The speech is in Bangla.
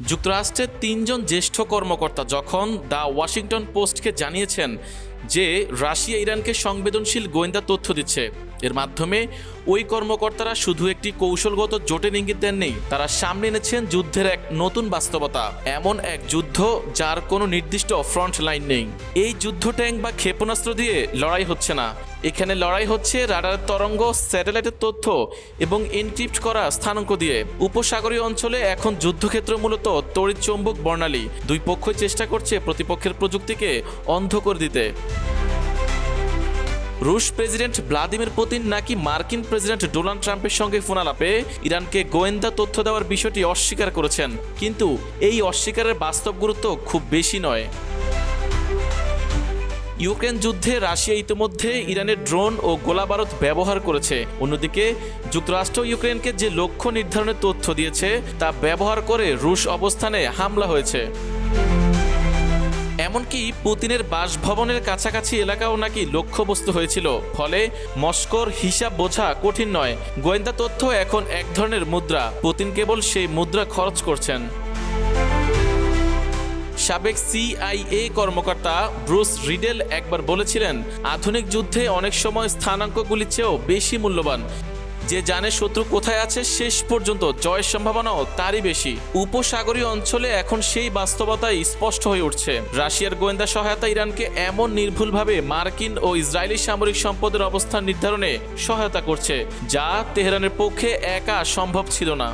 যুক্তরাষ্ট্রের তিনজন জ্যেষ্ঠ কর্মকর্তা যখন দ্য ওয়াশিংটন পোস্টকে জানিয়েছেন যে রাশিয়া ইরানকে সংবেদনশীল গোয়েন্দা তথ্য দিচ্ছে, এর মাধ্যমে ওই কর্মকর্তারা শুধু একটি কৌশলগত জোটের ইঙ্গিত দেননি, তারা সামনে এনেছেন যুদ্ধের এক নতুন বাস্তবতা, এমন এক যুদ্ধ যার কোনো নির্দিষ্ট ফ্রন্ট লাইন নেই। এই যুদ্ধ ট্যাঙ্ক বা ক্ষেপণাস্ত্র দিয়ে লড়াই হচ্ছে না, এখানে লড়াই হচ্ছে রাডার তরঙ্গ, স্যাটেলাইটের তথ্য এবং এনক্রিপ্ট করা স্থানাঙ্ক দিয়ে। উপসাগরীয় অঞ্চলে এখন যুদ্ধক্ষেত্র মূলত তড়িৎ চৌম্বক বর্ণালী। দুই পক্ষই চেষ্টা করছে প্রতিপক্ষের প্রযুক্তিকে অন্ধ করে দিতে। রুশ প্রেসিডেন্ট ভ্লাদিমির পুতিন নাকি মার্কিন প্রেসিডেন্ট ডোনাল্ড ট্রাম্পের সঙ্গে ফোনালাপে ইরানকে গোয়েন্দা তথ্য দেওয়ার বিষয়টি অস্বীকার করেছেন, কিন্তু এই অস্বীকারের বাস্তব গুরুত্ব খুব বেশি নয়। ইউক্রেন যুদ্ধে রাশিয়া ইতিমধ্যে ইরানের ড্রোন ও গোলাবারুদ ব্যবহার করেছে। অন্যদিকে যুক্তরাষ্ট্র ইউক্রেনকে যে লক্ষ্য নির্ধারণের তথ্য দিয়েছে তা ব্যবহার করে রুশ অবস্থানে হামলা হয়েছে। এমনকি পুতিনের বাসভবনের কাছাকাছি এলাকাও নাকি লক্ষ্যবস্তু হয়েছিল। ফলে মস্কোর হিসাব বোঝা কঠিন নয়। গোয়েন্দা তথ্য এখন এক ধরনের মুদ্রা, পুতিন কেবল সেই মুদ্রা খরচ করছেন। সাবেক সিআইএ কর্মকর্তা ব্রুস রিডেল একবার বলেছিলেন, আধুনিক যুদ্ধে অনেক সময় স্থানাঙ্কগুলির চেয়েও বেশি মূল্যবান। যে জানে শত্রু কোথায় আছে, শেষ পর্যন্ত জয়ের সম্ভাবনাও তারই বেশি। উপসাগরীয় অঞ্চলে এখন সেই বাস্তবতাই স্পষ্ট হয়ে উঠছে। রাশিয়ার গোয়েন্দা সহায়তা ইরানকে এমন নির্ভুলভাবে মার্কিন ও ইসরায়েলি সামরিক সম্পদের অবস্থান নির্ধারণে সহায়তা করছে, যা তেহরানের পক্ষে একা সম্ভব ছিল না।